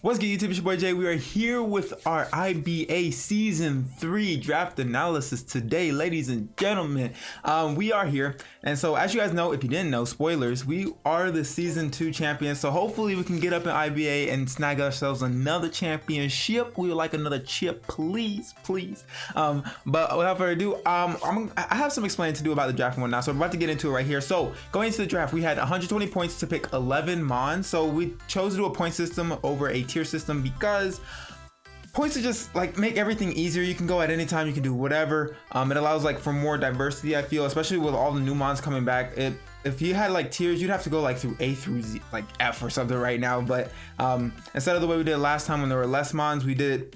What's good, YouTube? It's your boy Jay. We are here with our IBA Season 3 draft analysis today, ladies and gentlemen. We are here, and so as you guys know, if you didn't know, spoilers, we are the Season 2 champions, so hopefully we can get up in IBA and snag ourselves another championship. We would like another chip, please. But without further ado, I have some explaining to do about the draft and whatnot, so we're about to get into it right here. So going into the draft, we had 120 points to pick 11 mons, so we chose to do a point system over a tier system because points to just like make everything easier. You can go at any time, you can do whatever. It allows like for more diversity, I feel, especially with all the new mons coming back. If you had like tiers, you'd have to go like through A through Z, like F or something right now, but instead of the way we did it last time when there were less mons, we did it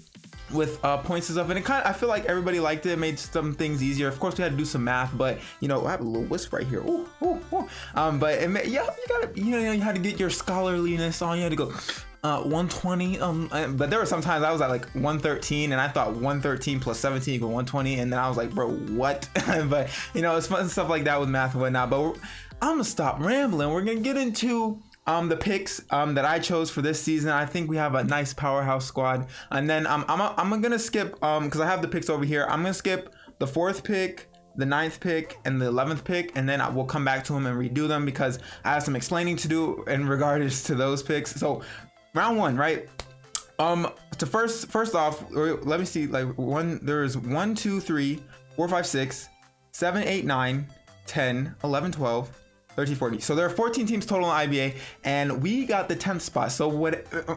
with points and stuff, and I feel like everybody liked it. It made some things easier. Of course we had to do some math, but you know, I have a little wisp right here. But it made, yeah, you had to get your scholarliness on. You had to go 120, but there were some times I was at like 113 and I thought 113 plus 17 equal 120, and then I was like, bro, what? But you know, it's fun stuff like that with math and whatnot. But I'm gonna stop rambling. We're gonna get into the picks that I chose for this season. I think we have a nice powerhouse squad, and then I'm gonna skip because I have the picks over here. I'm gonna skip the 4th pick, the 9th pick, and the 11th pick, and then I will come back to them and redo them because I have some explaining to do in regards to those picks. So round 1, right? To first off, let me see, like there's 1 2 3 4 5 6 7 8 9 10 11 12 13 14. So there are 14 teams total in IBA, and we got the 10th spot. So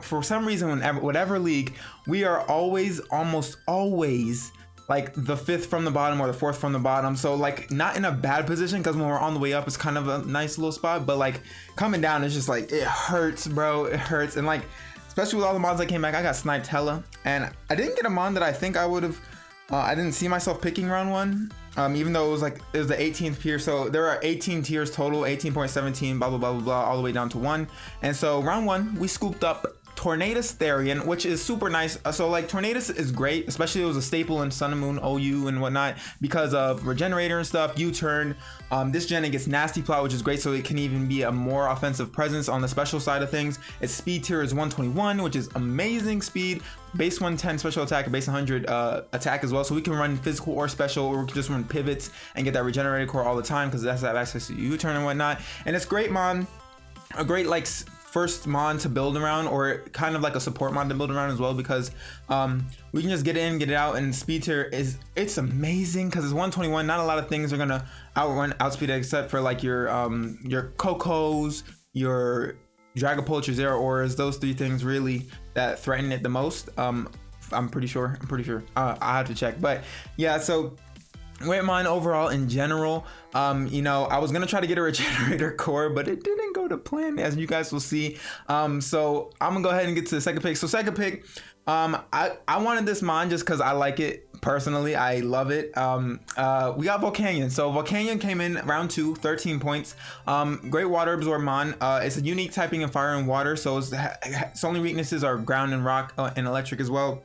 for some reason, whatever league, we are almost always like the 5th from the bottom or the 4th from the bottom. So like not in a bad position, because when we're on the way up, it's kind of a nice little spot, but like coming down, it's just like, it hurts, bro. It hurts. And like, especially with all the mods that came back, I got sniped hella, and I didn't get a mod that I think I would have. I didn't see myself picking round 1, even though it was the 18th tier. So there are 18 tiers total, 18.17, blah blah blah blah blah, all the way down to 1. And so round 1, we scooped up Tornadus Therian, which is super nice. So like Tornadus is great, especially it was a staple in Sun and Moon OU and whatnot because of Regenerator and stuff, U-turn. This gen, it gets Nasty Plot, which is great, so it can even be a more offensive presence on the special side of things. Its speed tier is 121, which is amazing speed. Base 110 special attack, base 100 attack as well, so we can run physical or special, or we can just run pivots and get that Regenerator core all the time because that's have access to U-turn and whatnot. And it's great mon, a great like first mon to build around, or kind of like a support mon to build around as well, because we can just get in, get it out, and speed tier it's amazing because it's 121. Not a lot of things are gonna outspeed it except for like your Kommo'os, your Dragapults, your Zero Auras. Those 3 things really that threaten it the most. I'm pretty sure. I have to check, but yeah. So great mon overall in general. You know, I was gonna try to get a Regenerator core, but it didn't go to plan, as you guys will see. So I'm gonna go ahead and get to the 2nd pick. So 2nd pick, I wanted this mon just because I like it personally. I love it. We got Volcanion. So Volcanion came in round 2, 13 points. Great water absorb mon. It's a unique typing in fire and water, so its only weaknesses are ground and rock and electric as well.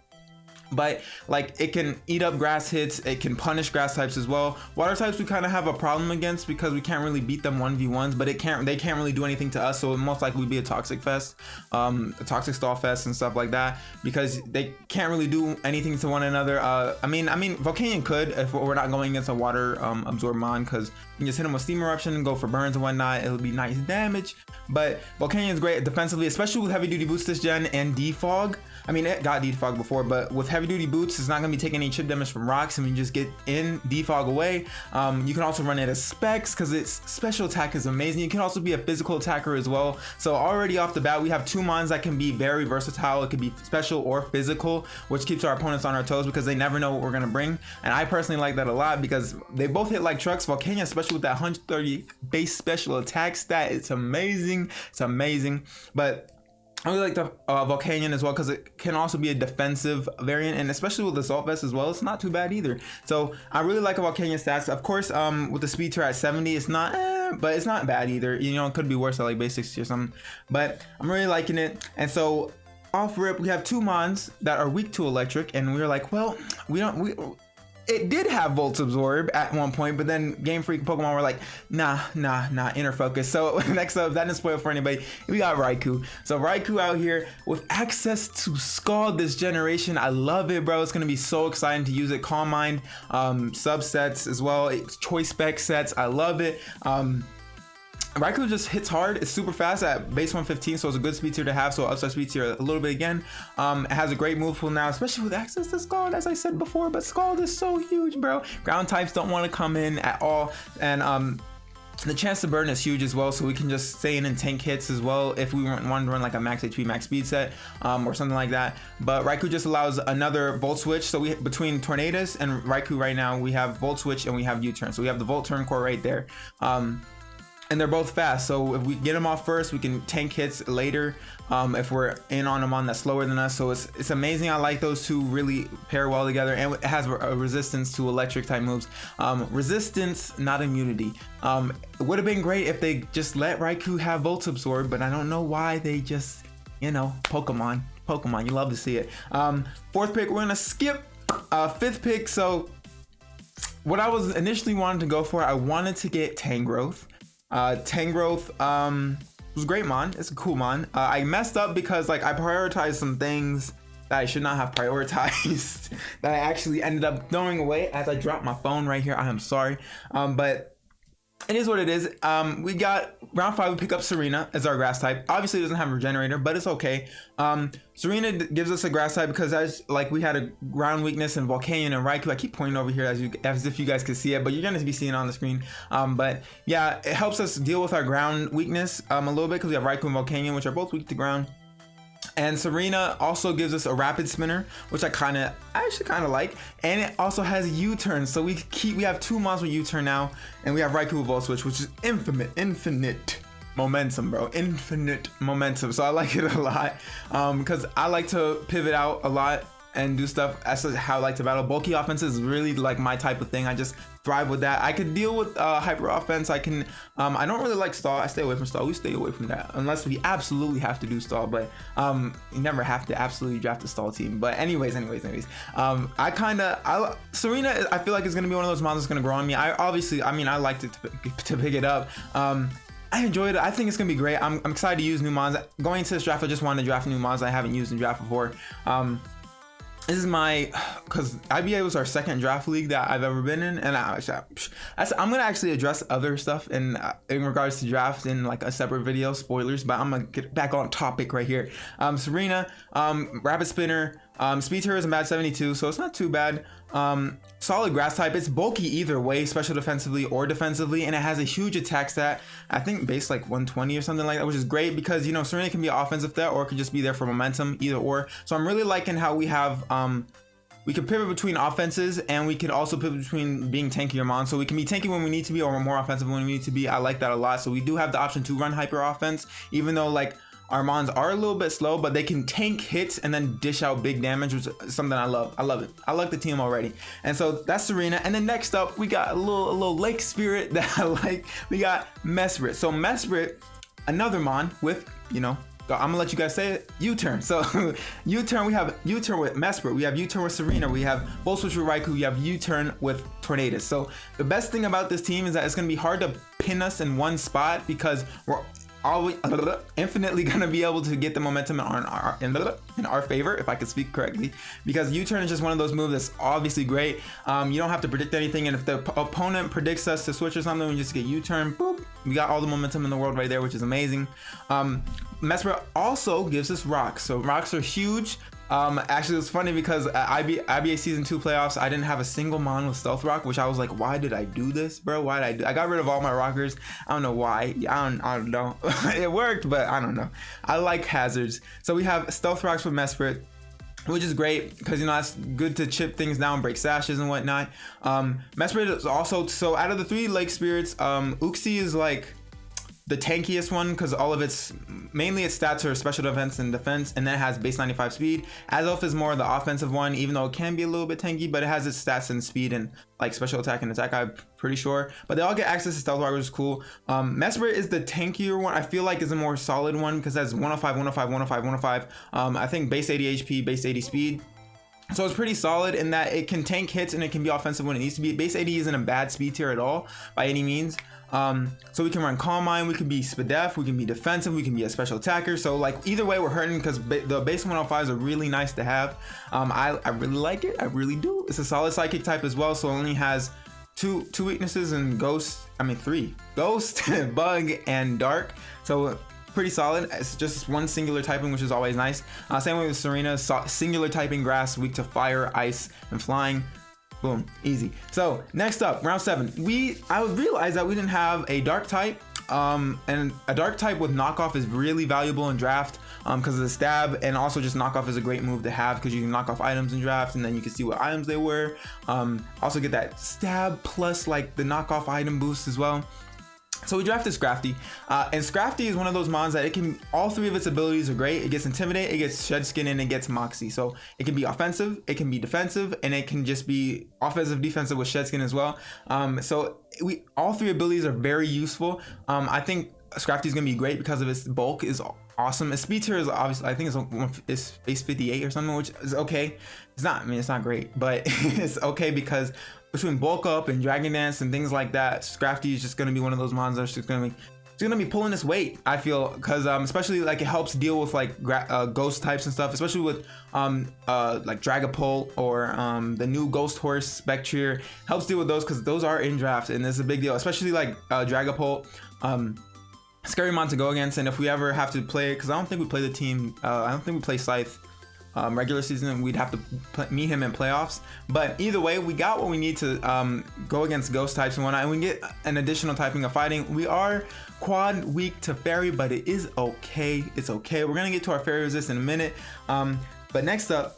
But like it can eat up grass hits, it can punish grass types as well. Water types we kind of have a problem against because we can't really beat them 1v1s, but they can't really do anything to us, so it most likely would be a toxic fest, a toxic stall fest and stuff like that, because they can't really do anything to one another. I mean Volcanion could, if we're not going against a water absorb mon, because you can just hit them with steam eruption and go for burns and whatnot. It'll be nice damage. But Volcanion is great defensively, especially with heavy duty boots this gen and defog. I mean, it got defog before, but with heavy duty boots, it's not gonna be taking any chip damage from rocks, and we just get in, defog away. You can also run it as specs because its special attack is amazing. You can also be a physical attacker as well. So already off the bat, we have 2 mons that can be very versatile. It could be special or physical, which keeps our opponents on our toes because they never know what we're gonna bring. And I personally like that a lot because they both hit like trucks. Volcanion, especially with that 130 base special attack stat, it's amazing. It's amazing. But I really like the Volcanion as well because it can also be a defensive variant, and especially with the Assault Vest as well, it's not too bad either. So I really like Volcanion stats. Of course, with the speed tier at 70, it's not, but it's not bad either. You know, it could be worse at like base 60 or something, but I'm really liking it. And so off rip, we have 2 mons that are weak to electric, and we were like, well, it did have Volt Absorb at one point, but then Game Freak and Pokemon were like, nah, inner focus. So next up, that didn't spoil for anybody, we got Raikou. So Raikou out here with access to Scald this generation. I love it, bro. It's gonna be so exciting to use it. Calm Mind subsets as well, choice spec sets. I love it. Raikou just hits hard. It's super fast at base 115, so it's a good speed tier to have. So upside speed tier a little bit again. It has a great move pool now, especially with access to Scald, as I said before. But Scald is so huge, bro. Ground types don't want to come in at all, and the chance to burn is huge as well. So we can just stay in and tank hits as well if we want to run like a max HP, max speed set, or something like that. But Raikou just allows another Volt Switch. So we between Tornadus and Raikou right now, we have Volt Switch and we have U-Turn. So we have the Volt Turn core right there. And they're both fast, so if we get them off first, we can tank hits later if we're in on them that's slower than us. So it's amazing. I like those two really pair well together, and it has a resistance to electric type moves. Resistance, not immunity. It would have been great if they just let Raikou have Volt Absorb, but I don't know why they just, you know, Pokemon, you love to see it. Fourth pick, we're gonna skip fifth pick. So what I was initially wanting to go for, I wanted to get Tangrowth. Tangrowth was a great mon. It's a cool mon. I messed up because like I prioritized some things that I should not have prioritized that I actually ended up throwing away as I dropped my phone right here. I am sorry, but it is what it is. We got round 5, we pick up Serena as our grass type. Obviously it doesn't have a regenerator, but it's okay. Serena gives us a grass type because as like we had a ground weakness in Volcanion and Raikou. I keep pointing over here as if you guys could see it, but you're gonna be seeing it on the screen. But yeah, it helps us deal with our ground weakness a little bit because we have Raikou and Volcanion, which are both weak to ground. And Serena also gives us a rapid spinner, which I actually kind of like, and it also has U-turn. So we have 2 mons with U-turn now, and we have Raikou with Volt Switch, which is infinite momentum, bro. Infinite momentum. So I like it a lot because I like to pivot out a lot and do stuff. That's how I like to battle. Bulky offenses is really like my type of thing. I just thrive with that. I could deal with hyper offense. I can I don't really like stall. I stay away from stall. We stay away from that unless we absolutely have to do stall, but you never have to absolutely draft a stall team. But anyways, Serena, I feel like it's gonna be one of those mons that's gonna grow on me. I liked it to pick it up. I enjoyed it. I think it's gonna be great. I'm excited to use new mons. Going into this draft, I just wanted to draft new mons I haven't used in draft before. This is because IBA was our second draft league that I've ever been in, and I'm gonna actually address other stuff in regards to draft in like a separate video, spoilers, but I'm gonna get back on topic right here. Serena, rapid spinner, speed tier is a bad 72, so it's not too bad. Solid grass type. It's bulky either way, special defensively or defensively, and it has a huge attack stat. I think base like 120 or something like that, which is great because, you know, Serena can be offensive threat or it could just be there for momentum, either or. So I'm really liking how we have we can pivot between offenses, and we can also pivot between being tanky or mon. So we can be tanky when we need to be, or more offensive when we need to be. I like that a lot. So we do have the option to run hyper offense, even though like our mons are a little bit slow, but they can tank hits and then dish out big damage, which is something I love. I love it. I like the team already. And so that's Serena. And then next up, we got a little lake spirit that I like. We got Mesprit. So Mesprit, another mon with, you know, I'm gonna let you guys say it, U-turn. So U-turn, we have U-turn with Mesprit, we have U-turn with Serena, we have Volt Switch with Raikou, we have U-turn with Tornadus. So the best thing about this team is that it's gonna be hard to pin us in one spot because we're always infinitely gonna be able to get the momentum in our favor, if I could speak correctly, because U-turn is just one of those moves that's obviously great. You don't have to predict anything, and if the opponent predicts us to switch or something, we just get U-turn, boop, we got all the momentum in the world right there, which is amazing. Mesprit also gives us rocks, so rocks are huge. Actually, it's funny because IBA Season 2 playoffs, I didn't have a single mon with Stealth Rock, which I was like, why did I do this, bro? Why did I do? I got rid of all my rockers. I don't know why. I don't know. It worked, but I don't know. I like hazards. So we have Stealth Rocks with Mesprit, which is great because, you know, it's good to chip things down, break sashes and whatnot. Mesprit is also, so out of the 3 lake spirits, Uxie is like the tankiest one because all of its stats are special defense and defense, and then it has base 95 speed. Azelf is more the offensive one, even though it can be a little bit tanky, but it has its stats and speed and like special attack and attack, I'm pretty sure. But they all get access to Stealth Rock, which is cool. Mesprit is the tankier one. I feel like is a more solid one because it has 105, 105, 105, 105. I think base 80 HP, base 80 speed. So it's pretty solid in that it can tank hits and it can be offensive when it needs to be. Base AD isn't a bad speed tier at all by any means. So we can run Calm Mind, we can be Spadef, we can be defensive, we can be a special attacker. So like either way we're hurting because the base 105s are really nice to have. I really like it, I really do. It's a solid psychic type as well, so it only has two weaknesses in Ghost, three. Ghost, Bug, and Dark. So pretty solid. It's just one singular typing, which is always nice. Same way with Serena, singular typing Grass, weak to fire, ice, and flying. Boom, easy. So next up, round 7. I realized that we didn't have a dark type, and a dark type with knockoff is really valuable in draft because of the stab, and also just knockoff is a great move to have because you can knock off items in draft and then you can see what items they were. Also get that stab plus like the knockoff item boost as well. So we drafted Scrafty, and Scrafty is one of those mons that all 3 of its abilities are great. It gets Intimidate, it gets Shed Skin, and it gets Moxie. So it can be offensive, it can be defensive, and it can just be offensive, defensive with Shed Skin as well. So all 3 abilities are very useful. I think Scrafty is gonna be great because of its bulk is awesome. Its speed tier is obviously, I think it's base 58 or something, which is okay. It's not great, but it's okay because between bulk up and Dragon Dance and things like that, Scrafty is just going to be one of those mons that's just going to be pulling its weight, I feel, because especially like it helps deal with like ghost types and stuff, especially with like Dragapult or the new Ghost Horse Spectre. Helps deal with those because those are in draft and it's a big deal, especially like Dragapult. Scary mon to go against, and if we ever have to play it, because I don't think we play the team, I don't think we play Sythe regular season, we'd have to meet him in playoffs. But either way, we got what we need to go against ghost types and whatnot, and we get an additional typing of fighting. We are quad weak to fairy, but it is okay. It's okay. We're gonna get to our fairy resist in a minute. But next up,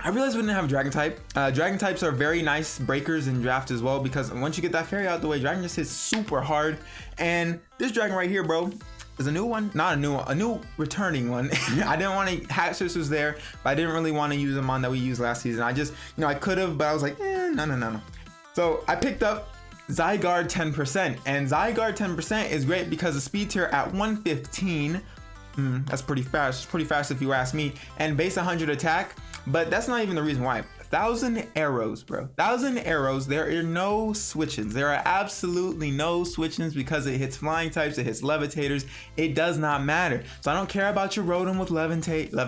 I realized we didn't have dragon type. Dragon types are very nice breakers in draft as well, because once you get that fairy out the way, dragon just hits super hard. And this dragon right here, bro, is a new one, not a new one, a new returning one. I didn't want to, Haxorus was there, but I didn't really want to use them on that we used last season. I just, I could have, but I was like, no. So I picked up Zygarde 10%, and Zygarde 10% is great because the speed tier at 115, that's pretty fast. It's pretty fast if you ask me, and base 100 attack. But that's not even the reason why. 1,000 arrows, bro. 1,000 arrows. There are no switch-ins. There are absolutely no switch-ins because it hits flying types, it hits levitators. It does not matter. So I don't care about your Rotom with levitate.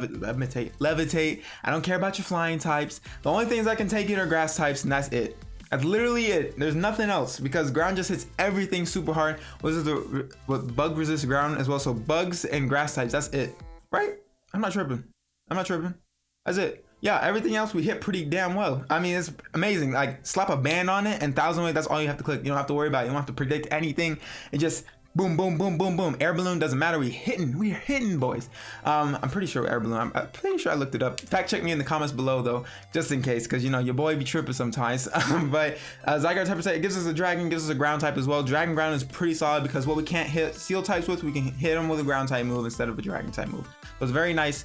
I don't care about your flying types. The only things I can take it are grass types, and that's it. That's literally it. There's nothing else because ground just hits everything super hard. With bug resist ground as well. So bugs and grass types, that's it. Right? I'm not tripping. That's it. Yeah, everything else we hit pretty damn well. I mean, it's amazing. Like, slap a band on it and 1,000 waves, that's all you have to click. You don't have to worry about it. You don't have to predict anything. It just boom, boom, boom, boom, boom. Air balloon doesn't matter. We're hitting, boys. I'm pretty sure air balloon. I'm pretty sure I looked it up. Fact check me in the comments below, though, just in case, because, your boy be tripping sometimes. But Zygarde type, it gives us a dragon, gives us a ground type as well. Dragon ground is pretty solid because what we can't hit seal types with, we can hit them with a ground type move instead of a dragon type move. So it's very nice.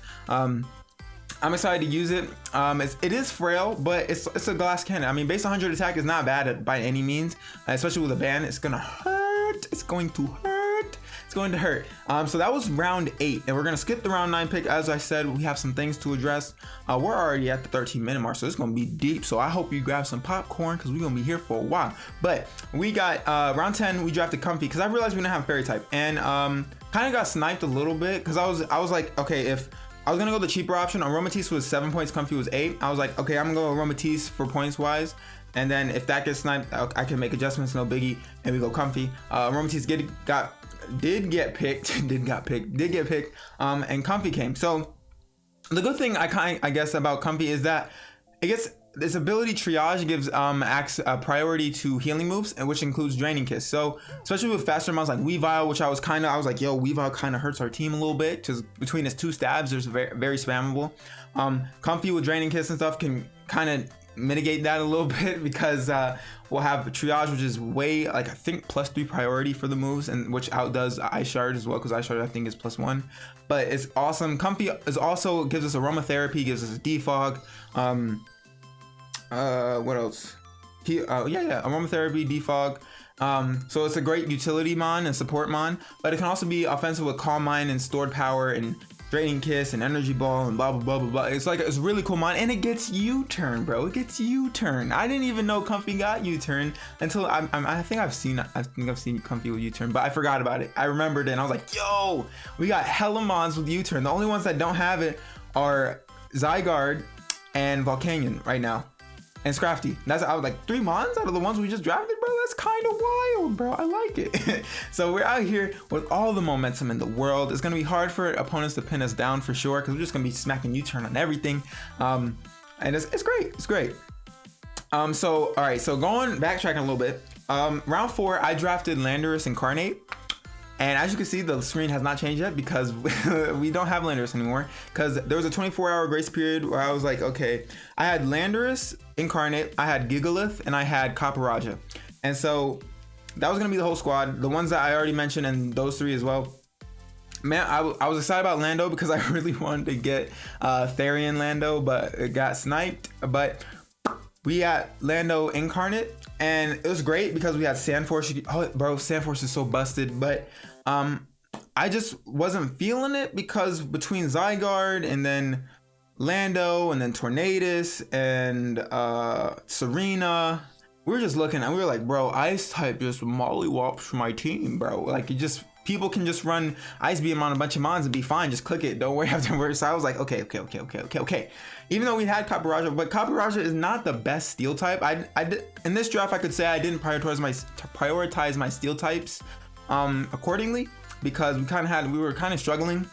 I'm excited to use it. It is frail, but it's a glass cannon. I mean, base 100 attack is not bad by any means, especially with a ban. It's gonna hurt. It's going to hurt. It's going to hurt. So that was round 8, and we're gonna skip the round 9 pick. As I said, we have some things to address. We're already at the 13-minute mark, so it's gonna be deep. So I hope you grab some popcorn because we're gonna be here for a while. But we got round 10. We drafted Comfy because I realized we didn't have fairy type, and kind of got sniped a little bit because I was like, okay, if I was gonna go the cheaper option. Aromatisse was 7 points, Comfy was 8. I was like, okay, I'm gonna go Aromatisse for points wise, and then if that gets sniped, I can make adjustments, no biggie, and we go Comfy. Aromatisse did get picked, and Comfy came. So the good thing I guess about Comfy is that it gets this ability triage gives priority to healing moves, and which includes Draining Kiss. So especially with faster mons like Weavile, which I was like, yo, Weavile kind of hurts our team a little bit because between his 2 stabs, there's very, very spammable. Comfy with Draining Kiss and stuff can kind of mitigate that a little bit because we'll have triage, which is way I think +3 priority for the moves, and which outdoes Ice Shard as well because Ice Shard I think is +1. But it's awesome. Comfy is also gives us aromatherapy, gives us a defog. What else? Aromatherapy, defog. So it's a great utility mon and support mon, but it can also be offensive with Calm Mind and stored power and Draining Kiss and Energy Ball and blah blah blah blah blah. It's like it's really cool mon, and it gets U-turn, bro. It gets U-turn. I didn't even know Comfy got U-turn until I think I've seen Comfy with U-turn, but I forgot about it. I remembered it and I was like, yo, we got hella mons with U-turn. The only ones that don't have it are Zygarde and Volcanion right now. And Scrafty. I was like 3 mons out of the ones we just drafted, bro. That's kind of wild, bro. I like it. So we're out here with all the momentum in the world. It's gonna be hard for opponents to pin us down for sure, because we're just gonna be smacking U-turn on everything. And it's great. It's great. So all right. So backtracking a little bit. Round 4, I drafted Landorus Incarnate. And as you can see, the screen has not changed yet because we don't have Landorus anymore. Because there was a 24-hour grace period where I was like, okay, I had Landorus Incarnate, I had Gigalith, and I had Copperajah. And so that was gonna be the whole squad. The ones that I already mentioned, and those 3 as well. Man, I was excited about Lando because I really wanted to get Therian Lando, but it got sniped. But we got Lando Incarnate, and it was great because we had Sandforce. Oh, bro, Sandforce is so busted, but I just wasn't feeling it because between Zygarde and then Lando and then Tornadus and Serena, we were just looking and we were like, bro, Ice type just mollywops my team, bro. Like, people can just run Ice Beam on a bunch of mons and be fine. Just click it. Don't worry afterwards. So I was like, okay. Even though we had Copperajah, but Copperajah is not the best steel type. In this draft, I could say I didn't prioritize my steel types accordingly, because we were kind of struggling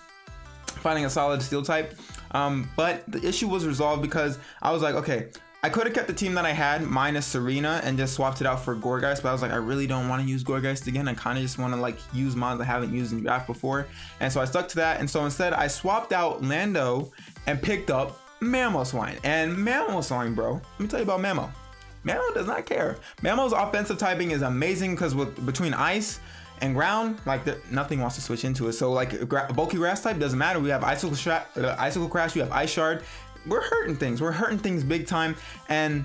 finding a solid steel type. But the issue was resolved because I was like, okay, I could have kept the team that I had minus Serena and just swapped it out for Gourgeist, but I was like, I really don't want to use Gourgeist again. I kind of just want to like use mons I haven't used in draft before. And so I stuck to that. And so instead I swapped out Lando and picked up Mamoswine. And Mamoswine, bro, let me tell you about Mamo. Mamo does not care. Mamo's offensive typing is amazing because between ice and ground, like nothing wants to switch into it. So like bulky grass type doesn't matter. We have Icicle Crash, we have Ice Shard. We're hurting things big time. And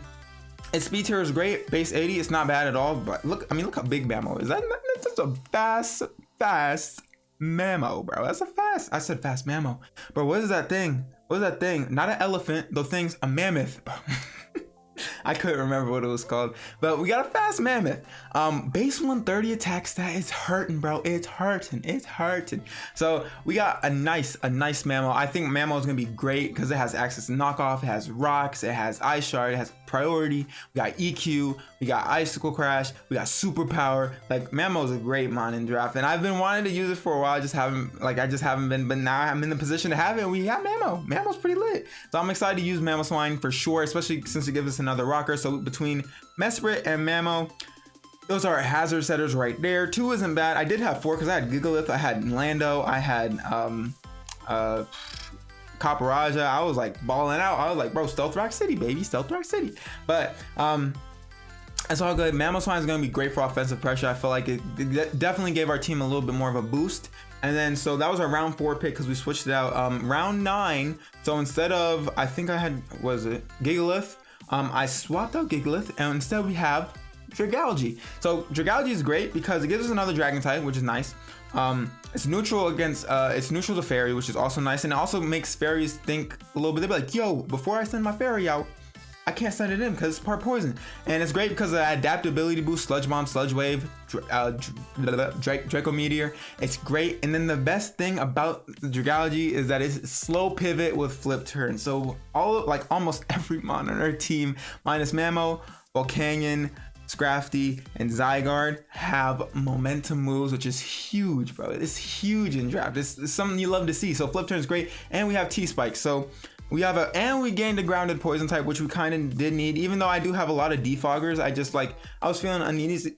its speed tier is great. Base 80, it's not bad at all. But look how big Mamo is. That's just a fast Mamo, bro. I said fast Mamo. Bro, what is that thing? Not an elephant. The thing's a mammoth. I couldn't remember what it was called, but we got a fast mammoth. Base 130 attack stat is hurting, bro. It's hurting. So we got a nice Mamo. I think Mamo is gonna be great because it has access to knockoff, it has rocks, it has Ice Shard, it has priority. We got EQ, we got Icicle Crash, we got superpower. Like, Mamo is a great mon in draft, and I've been wanting to use it for a while. I just haven't been, but now I'm in the position to have it. And we got Mamo. Mamo's pretty lit, so I'm excited to use Mamoswine for sure, especially since it gives us another rocker. So between Mesprit and Mamo, those are hazard setters right there. 2 isn't bad. I did have 4 because I had Gigalith, I had Lando, I had Copperajah. I was like balling out. I was like, bro, Stealth Rock City, baby, Stealth Rock City. But it's all good. Mamoswine is gonna be great for offensive pressure. I feel like it definitely gave our team a little bit more of a boost. And then so that was our round 4 pick because we switched it out. Round 9. So instead of, I think I had, was it Gigalith? I swapped out Gigalith, and instead we have Dragalge. So Dragalge is great because it gives us another dragon type, which is nice. It's neutral to fairy, which is also nice, and it also makes fairies think a little bit. They'll be like, yo, before I send my fairy out, I can't send it in because it's part poison. And it's great because of the adaptability boost, Sludge Bomb, Sludge Wave, Draco Meteor. It's great. And then the best thing about the Dragalge is that it's slow pivot with flip turn. So almost every mon on our team, minus Mamo, Volcanion, Scrafty, and Zygarde, have momentum moves, which is huge, bro. It's huge in draft. It's something you love to see. So flip turn is great. And we have T-Spike. So we have we gained a grounded poison type, which we kind of did need, even though I do have a lot of defoggers. I was feeling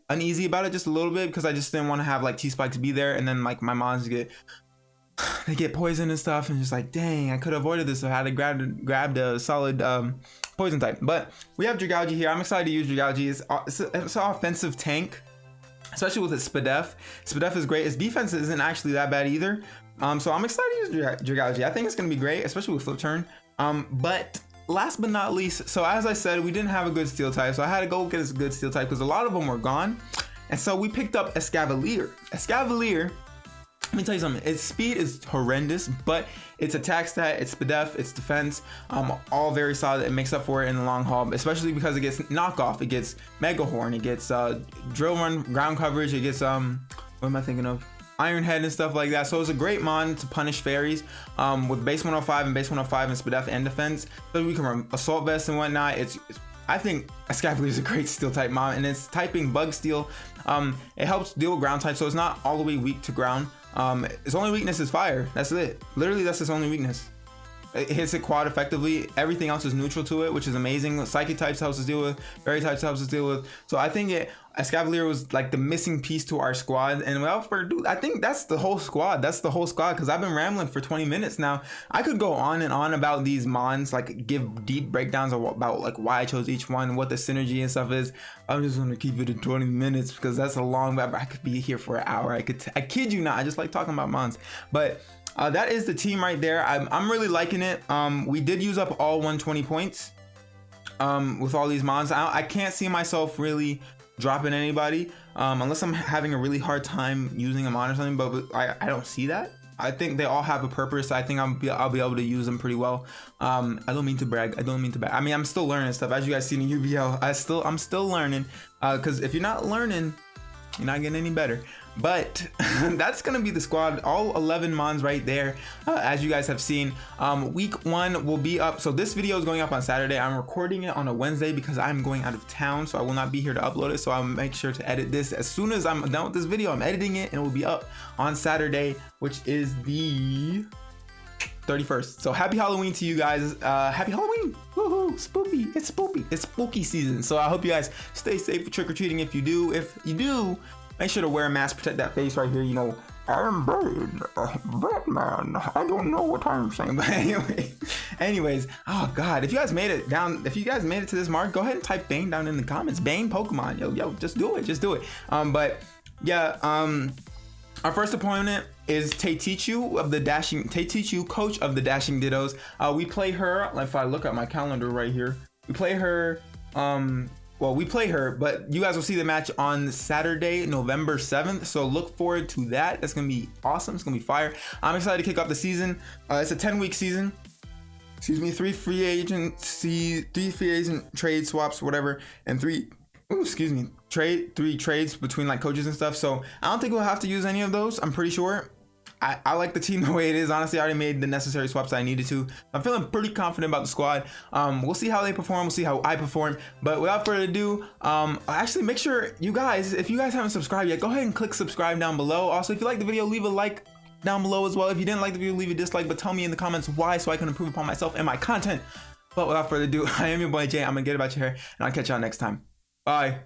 uneasy about it just a little bit because I just didn't want to have like T-Spikes be there and then like my mons get poisoned and stuff, and just like, dang, I could have avoided this if I had grabbed a solid poison type. But we have Dragalge here. I'm excited to use Dragalge. It's an offensive tank, especially with its Spadef. Spadef is great. Its defense isn't actually that bad either. So I'm excited to use Dragalge. I think it's going to be great, especially with flip turn. But last but not least, so as I said, we didn't have a good steel type, so I had to go get a good steel type because a lot of them were gone. And so we picked up Escavalier. Escavalier let me tell you something. Its speed is horrendous, but its attack stat, its def, its defense, all very solid. It makes up for it in the long haul, especially because it gets knockoff, it gets Mega Horn, it gets drill run, ground coverage, it gets what am I thinking of? Iron Head and stuff like that. So it's a great mon to punish fairies with base 105 and base 105 and def and defense. So we can run assault vest and whatnot. I think Escavalier is a great steel type mon, and it's typing bug steel. It helps deal with ground type, so it's not all the way weak to ground. Its only weakness is fire. That's it. Literally, that's its only weakness. It hits it quad effectively. Everything else is neutral to it, which is amazing. Psychic types helps us deal with. Fairy types helps us deal with. So I think Escavalier was like the missing piece to our squad. And without further ado, I think that's the whole squad. That's the whole squad, because I've been rambling for 20 minutes now. I could go on and on about these mons, like give deep breakdowns about like why I chose each one, what the synergy and stuff is. I'm just gonna keep it at 20 minutes because that's a long. I could be here for an hour. I kid you not. I just like talking about mons, but. That is the team right there. I'm really liking it. We did use up all 120 points with all these mons. I can't see myself really dropping anybody unless I'm having a really hard time using a mon or something, but I don't see that. I think they all have a purpose. I think I'll be able to use them pretty well. I don't mean to brag. I mean, I'm still learning stuff. As you guys see in UBL, I'm still learning, because if you're not learning, you're not getting any better. But that's gonna be the squad, all 11 mons right there, as you guys have seen. Week 1 will be up, so this video is going up on Saturday. I'm recording it on a Wednesday because I'm going out of town, so I will not be here to upload it. So I'll make sure to edit this as soon as I'm done with this video. I'm editing it and it will be up on Saturday, which is the 31st. So happy Halloween to you guys. Happy Halloween. Woohoo, spooky. It's spooky. It's spooky season. So I hope you guys stay safe for trick-or-treating. If you do, make sure to wear a mask, protect that face right here. You know, I'm Batman. I don't know what I'm saying, but anyways, oh god, if you guys made it to this mark, go ahead and type Bane down in the comments. Bane Pokemon, yo, just do it. But yeah, our first opponent is Taechichu of the Taechichu, coach of the Dashing Dittos. We play her. If I look at my calendar right here, we play her. Well, we play her, but you guys will see the match on Saturday, November 7th. So look forward to that. That's gonna be awesome. It's gonna be fire. I'm excited to kick off the season. It's a 10-week season. Excuse me, 3 free agent trade swaps, whatever, and 3 trades between like coaches and stuff. So I don't think we'll have to use any of those. I'm pretty sure. I like the team the way it is. Honestly, I already made the necessary swaps that I needed to. I'm feeling pretty confident about the squad. We'll see how they perform. We'll see how I perform. But without further ado, actually make sure you guys, if you guys haven't subscribed yet, go ahead and click subscribe down below. Also, if you like the video, leave a like down below as well. If you didn't like the video, leave a dislike, but tell me in the comments why, so I can improve upon myself and my content. But without further ado, I am your boy Jay. I'm gonna get about your hair, and I'll catch y'all next time. Bye.